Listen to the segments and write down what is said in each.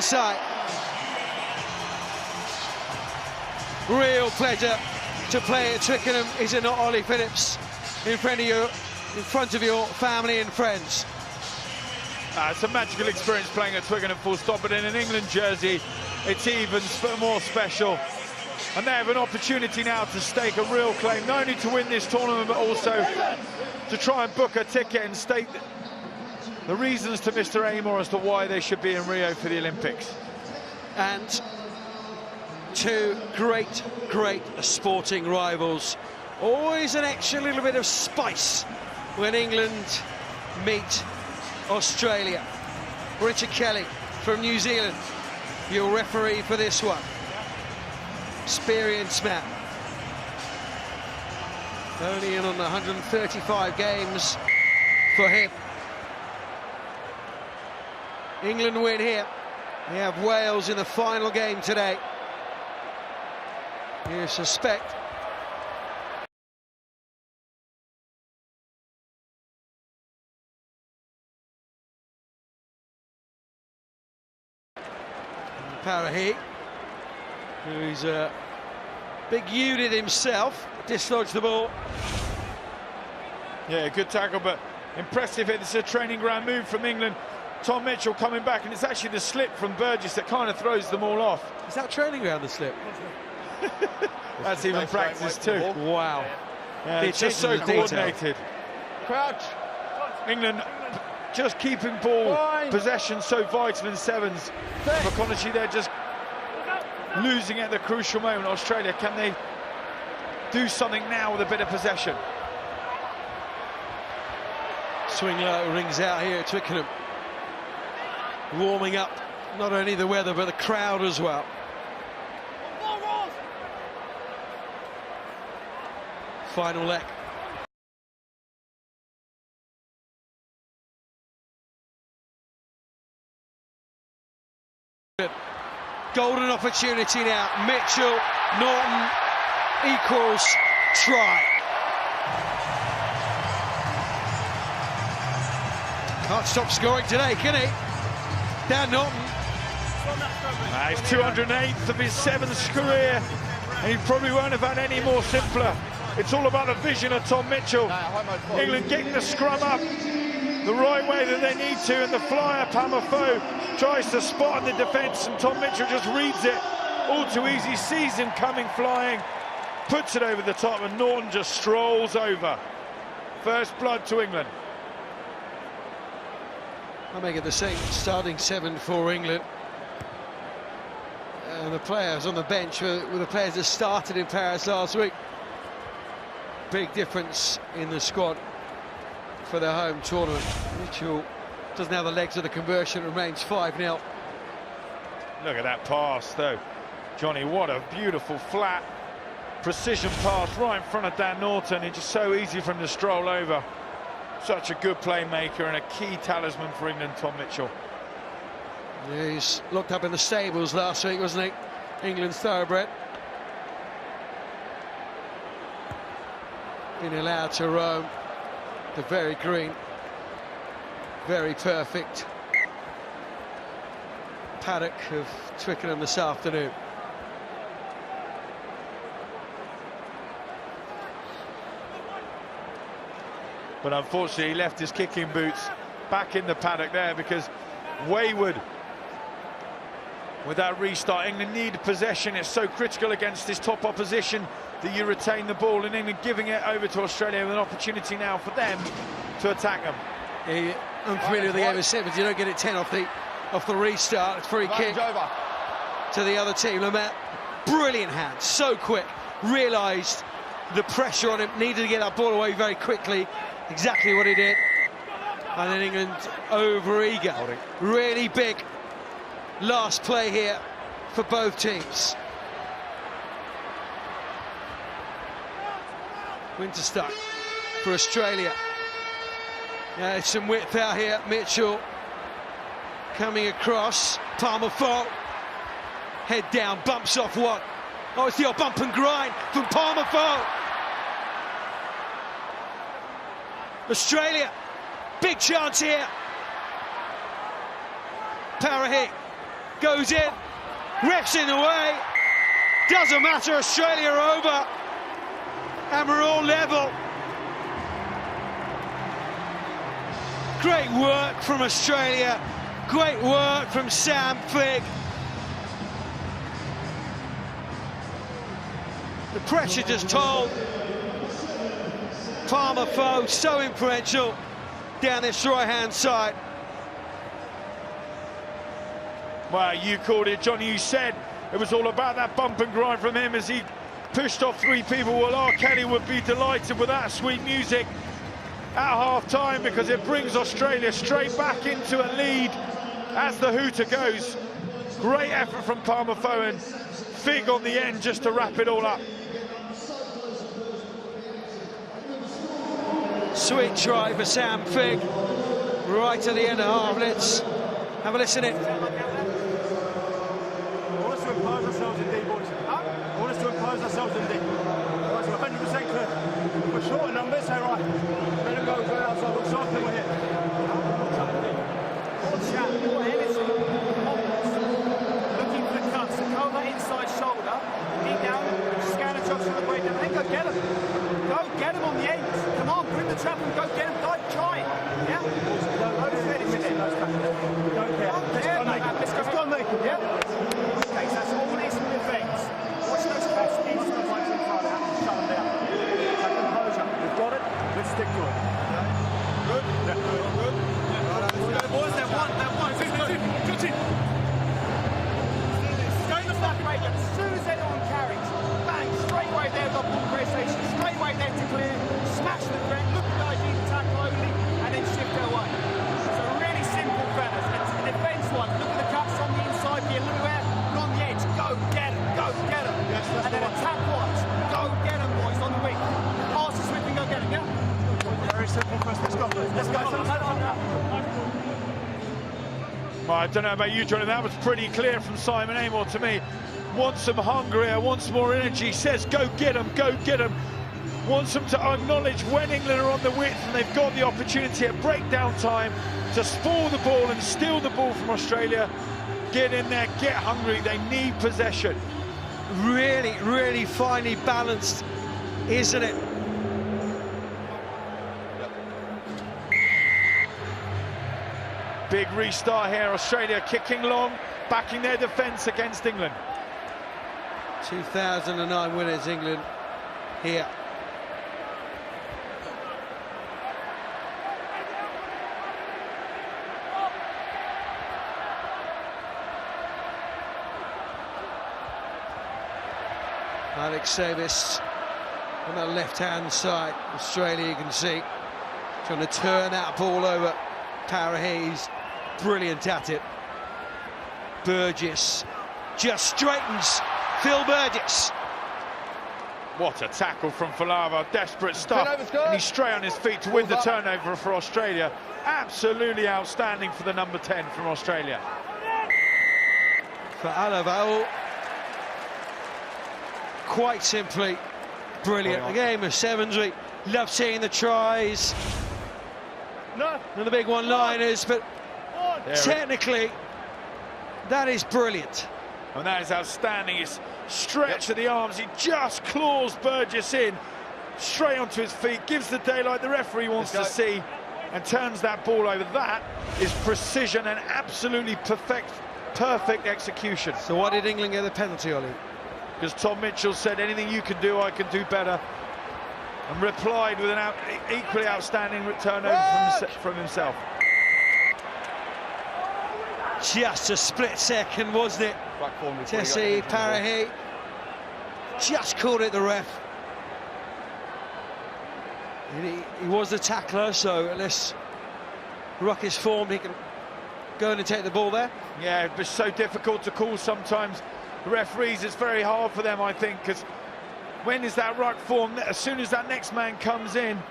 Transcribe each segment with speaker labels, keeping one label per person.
Speaker 1: Side. Real pleasure to play at Twickenham, is it not, Ollie Phillips? In front of your family and friends.
Speaker 2: It's a magical experience playing at Twickenham, full stop, but in an England jersey, it's even more special. And they have an opportunity now to stake a real claim, not only to win this tournament, but also to try and book a ticket and stake the reasons to Mr. Amor as to why they should be in Rio for the Olympics.
Speaker 1: And two great sporting rivals. Always an extra little bit of spice when England meet Australia. Richard Kelly from New Zealand, your referee for this one. Experienced man. Only in on 135 games for him. England win here. We have Wales in the final game today. You suspect Parahi, who's a big unit himself, dislodged the ball.
Speaker 2: Yeah, good tackle, but impressive. It's a training ground move from England. Tom Mitchell coming back, and it's actually the slip from Burgess that kind of throws them all off.
Speaker 1: Is that training ground, the slip?
Speaker 2: That's even practice too.
Speaker 1: Wow.
Speaker 2: Yeah, it's just so coordinated. Crouch. England just keeping ball possession so vital in sevens. McConaughey there just losing at the crucial moment. Australia, can they do something now with a bit of possession?
Speaker 1: Swing low, rings out here at Twickenham. Warming up not only the weather but the crowd as well. Final leg. Golden opportunity now. Mitchell, Norton equals try. Can't stop scoring today, can he? Dan Norton.
Speaker 2: He's 208th of his sevens career, and he probably won't have had any more simpler. It's all about the vision of Tom Mitchell. England getting the scrum up the right way that they need to, and the flyer Pamafo tries to spot in the defence, and Tom Mitchell just reads it all too easy, sees him coming flying, puts it over the top, and Norton just strolls over. First blood to England.
Speaker 1: I'll make it the same starting seven for England. And the players on the bench were the players that started in Paris last week. Big difference in the squad for their home tournament. Mitchell doesn't have the legs of the conversion, remains 5-0.
Speaker 2: Look at that pass though, Johnny, what a beautiful flat precision pass right in front of Dan Norton. It's just so easy for him to stroll over. Such a good playmaker and a key talisman for England, Tom Mitchell.
Speaker 1: Yeah, he's locked up in the stables last week, wasn't he? England's thoroughbred. Been allowed to roam the very green, very perfect paddock of Twickenham this afternoon.
Speaker 2: But unfortunately he left his kicking boots back in the paddock there, because wayward with that restart. England need possession. It's so critical against this top opposition that you retain the ball, and England giving it over to Australia with an opportunity now for them to attack them.
Speaker 1: Yeah, unfamiliar with the game of sevens, you don't get it 10 off the restart. It's free kick to the other team. Lamette, brilliant hand, so quick, realised the pressure on him, needed to get that ball away very quickly. Exactly what he did. And then England over-eager. Really big last play here for both teams. Winterstuck for Australia. Yeah, some width out here. Mitchell coming across. Palmer-Foe. Head down, bumps off one. Oh, it's the old bump and grind from Palmer-Foe. Australia, big chance here. Parahi goes in, refs in the way, doesn't matter, Australia are over, and we're all level. Great work from Australia, great work from Sam Figg. The pressure just told. Palmer Foe, so influential down this right-hand side.
Speaker 2: Well, you called it, Johnny. You said it was all about that bump and grind from him as he pushed off 3 people. Well, R. Kelly would be delighted with that sweet music at half-time, because it brings Australia straight back into a lead as the hooter goes. Great effort from Palmer Foe, and Figg on the end just to wrap it all up.
Speaker 1: Sweet try for Sam Figg, right at the end of half. Let's have a listen in.
Speaker 3: I want us to impose ourselves in D, boys. I want us to impose ourselves in D. Right, so 100% clear. We're short of numbers, so right. Let them go outside, we'll sharpen them here. More chat, more energy, looking for the cuts, hold that inside shoulder, knee down, scan a jobs from the breakdown, then go get them. Go get them on the end. Come on, bring the trap and go get them. Don't try it. Yeah? Don't finish it. Don't care. Let's go make them, yeah? Okay, so that's all these little things. Watch those capacities, those lights in front, and shut them down. Have composure. We've got it. Let's stick to it. Good? Yeah, good. Good. Boys, they're one. Touch it. Go in the back breakdown. As soon as anyone carries, bang, straight away there, got ball pressation, straight away there to clear, smash the threat, look at the idea to tackle only, and then shift their way. So really simple, fellas. It's a defence one. Look at the cuts on the inside, be a little air, and on the edge, go get them. Yes, and then attack watch, go get them, boys, on the wing. Pass the sweep and go get them, yeah? Very simple for us. Let's go.
Speaker 2: Well, I don't know about you, Johnny, that was pretty clear from Simon Amor to me. Wants them hungrier, wants more energy, says go get them. Wants them to acknowledge when England are on the width and they've got the opportunity at breakdown time to spoil the ball and steal the ball from Australia. Get in there, get hungry, they need possession.
Speaker 1: Really, really finely balanced, isn't it?
Speaker 2: Big restart here, Australia kicking long, backing their defence against England.
Speaker 1: 2009 winners, England, here. Alex Davis on the left-hand side. Australia, you can see, trying to turn that ball over. Parahe's brilliant at it. Burgess just straightens Phil Burgess.
Speaker 2: What a tackle from Falava, desperate stuff, and he's straight on his feet to win the turnover for Australia. Absolutely outstanding for the number 10 from Australia.
Speaker 1: For Alavao, quite simply brilliant. The game of sevens, we love seeing the tries and the big one-liners, but technically that is brilliant.
Speaker 2: And that is outstanding. His stretch of the arms, he just claws Burgess in straight onto his feet, gives the daylight the referee wants to see, and turns that ball over. That is precision and absolutely perfect execution.
Speaker 1: So why did England get the penalty, Ollie?
Speaker 2: Because Tom Mitchell said, anything you can do, I can do better, and replied with an equally outstanding turnover from himself.
Speaker 1: Just a split second, wasn't it? Tessie Parahe just called it the ref. He was the tackler, so unless Ruck is formed, he can go in and take the ball there.
Speaker 2: Yeah, it's so difficult to call sometimes. The referees, it's very hard for them, I think, because when is that ruck formed? As soon as that next man comes in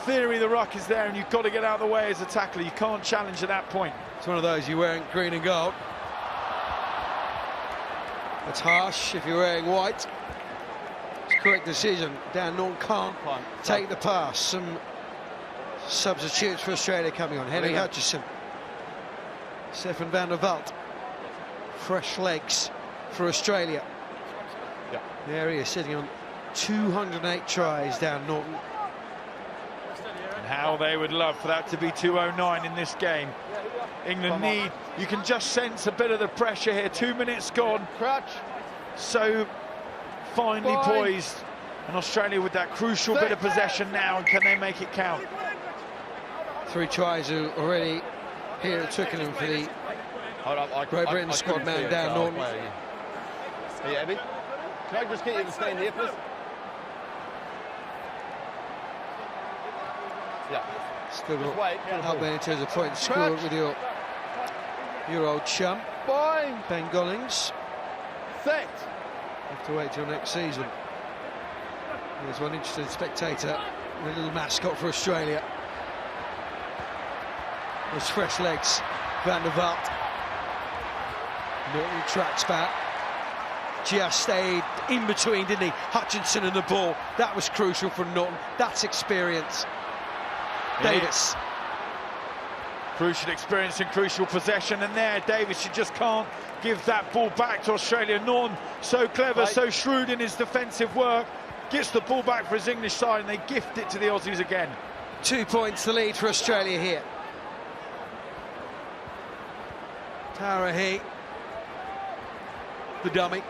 Speaker 2: theory the ruck is there, and you've got to get out of the way as a tackler. You can't challenge at that point.
Speaker 1: It's one of those, you're wearing green and gold. That's harsh if you're wearing white. It's a correct decision. Dan Norton can't take the pass. Some substitutes for Australia coming on. Henry Hutchison, Stefan van der Walt, fresh legs for Australia.
Speaker 4: Yeah.
Speaker 1: There he is, sitting on 208 tries down Norton.
Speaker 2: And how they would love for that to be 209 in this game. England need, you can just sense a bit of the pressure here. 2 minutes gone.
Speaker 4: Crouch.
Speaker 2: So finely poised. And Australia with that crucial bit of possession now, and can they make it count?
Speaker 1: 3 tries already here at Twickenham for the Great Britain squad man down Norton.
Speaker 4: Are you heavy? Can I just get you to stand here, please? Yeah.
Speaker 1: Still got out there in terms of points scored with your old chum, Ben Gollings.
Speaker 4: Set.
Speaker 1: Have to wait till next season. There's one interesting spectator, a little mascot for Australia. Those fresh legs, Van der Vaart. Norton tracks back. Just stayed in between, didn't he? Hutchinson and the ball. That was crucial for Norton. That's experience. Davis.
Speaker 2: Crucial experience and crucial possession, and there Davis, you just can't give that ball back to Australia. Norton, so clever, so shrewd in his defensive work, gets the ball back for his English side, and they gift it to the Aussies again.
Speaker 1: 2 points the lead for Australia here. Tarahi, the dummy,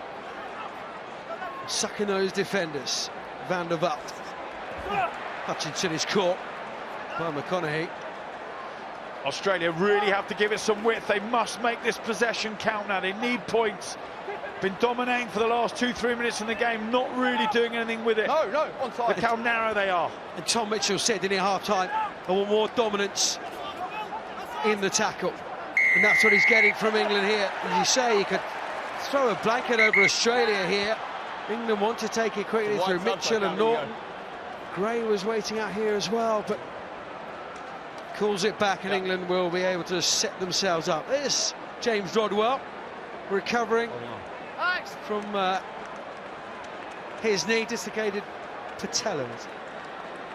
Speaker 1: sucking those defenders. Van der Vaart. Hutchinson is caught by McConaughey.
Speaker 2: Australia really have to give it some width. They must make this possession count now. They need points. Been dominating for the last 2-3 minutes in the game, not really doing anything with it.
Speaker 4: No, onside.
Speaker 2: Look how narrow they are.
Speaker 1: And Tom Mitchell said in at half-time, I want more dominance in the tackle. And that's what he's getting from England here. As you say, you could throw a blanket over Australia here. England want to take it quickly through Mitchell and Norton. Gray was waiting out here as well, but calls it back, and England will be able to set themselves up. There's James Rodwell recovering from his knee, dislocated patella.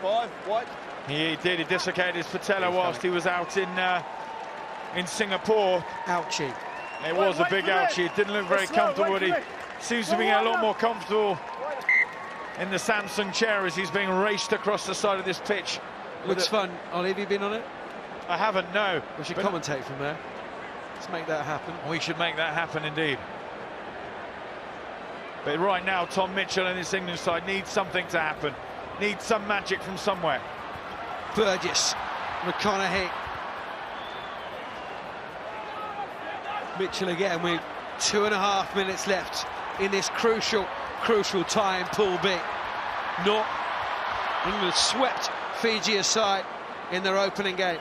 Speaker 4: 5, white.
Speaker 2: He did. He dislocated his patella whilst he was out in Singapore.
Speaker 1: Ouchie.
Speaker 2: It was a big ouchie. It didn't look very comfortable, but he seems to be getting a lot more comfortable in the Samsung chair as he's being raced across the side of this pitch.
Speaker 1: Looks fun. Ollie, have you been on it?
Speaker 2: I haven't, no.
Speaker 1: We should commentate from there. Let's make that happen.
Speaker 2: We should make that happen indeed. But right now, Tom Mitchell and his England side need something to happen. Need some magic from somewhere.
Speaker 1: Burgess, McConaughey. Mitchell again with 2.5 minutes left in this crucial tie in Pool B. England swept Fiji aside in their opening game.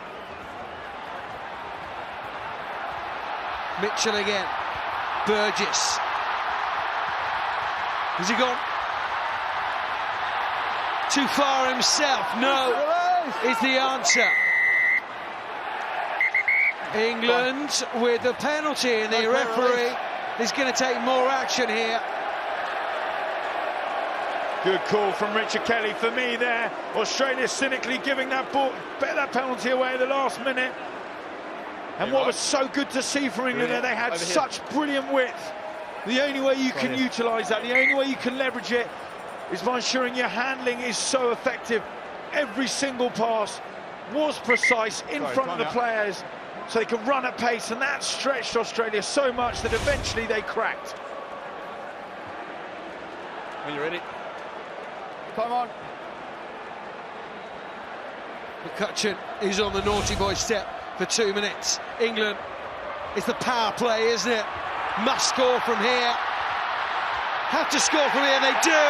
Speaker 1: Mitchell again. Burgess. Has he gone too far himself? No, is the answer. England with the penalty, and the referee is going to take more action here.
Speaker 2: Good call from Richard Kelly for me there. Australia cynically giving that penalty away at the last minute. And what was so good to see from England there, they had such brilliant width. The only way you can utilise that, the only way you can leverage it, is by ensuring your handling is so effective. Every single pass was precise in front of the players, so they could run at pace, and that stretched Australia so much that eventually they cracked.
Speaker 4: When you're ready. Come on.
Speaker 1: McCutcheon is on the naughty boy step for 2 minutes. England, it's the power play, isn't it? Must score from here. Have to score from here, they do.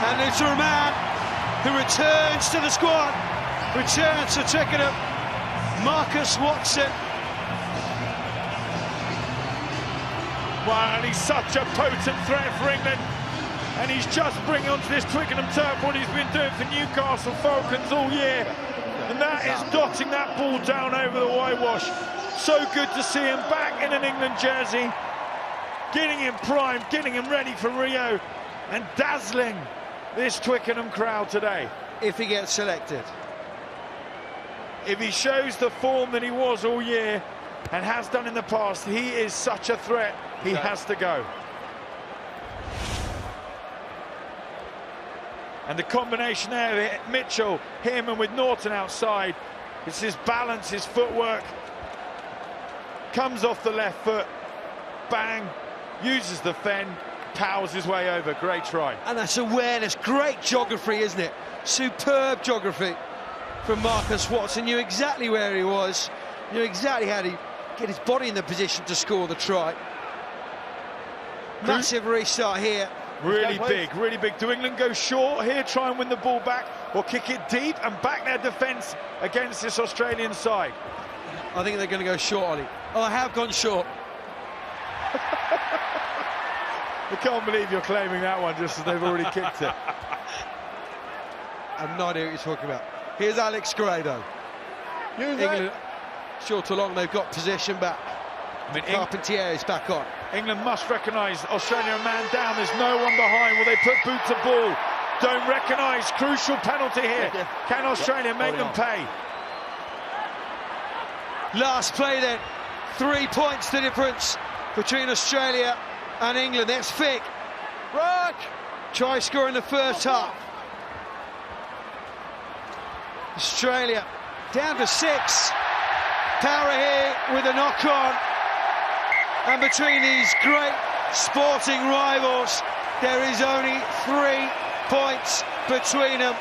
Speaker 1: And it's Rahman who returns to the squad. Returns to Twickenham. Marcus Watson.
Speaker 2: Wow, and he's such a potent threat for England. And he's just bringing onto this Twickenham turf what he's been doing for Newcastle Falcons all year. And that is dotting that ball down over the whitewash. So good to see him back in an England jersey, getting him primed, getting him ready for Rio, and dazzling this Twickenham crowd today.
Speaker 1: If he gets selected.
Speaker 2: If he shows the form that he was all year, and has done in the past. He is such a threat. He has to go. And the combination there, Mitchell, him, and with Norton outside, it's his balance, his footwork. Comes off the left foot, bang, uses the fend, powers his way over. Great try.
Speaker 1: And that's awareness, great geography, isn't it? Superb geography from Marcus Watson. Knew exactly where he was, knew exactly how to get his body in the position to score the try. Massive restart here.
Speaker 2: Really big, really big. Do England go short here, try and win the ball back, or kick it deep and back their defence against this Australian side?
Speaker 1: I think they're going to go short, Ollie. Oh, I have gone short.
Speaker 2: I can't believe you're claiming that one just as they've already kicked it.
Speaker 1: I have no idea what you're talking about. Here's Alex Gray, though. England, short or long, they've got possession back. I mean, Carpentier is back on.
Speaker 2: England must recognise Australia a man down. There's no one behind. Will they put boot to ball? Don't recognise. Crucial penalty here. Can Australia make them pay?
Speaker 1: Last play then. 3 points the difference between Australia and England. That's Fick. Rock! Try score in the first half. Australia down to 6. Power here with a knock-on. And between these great sporting rivals, there is only 3 points between them.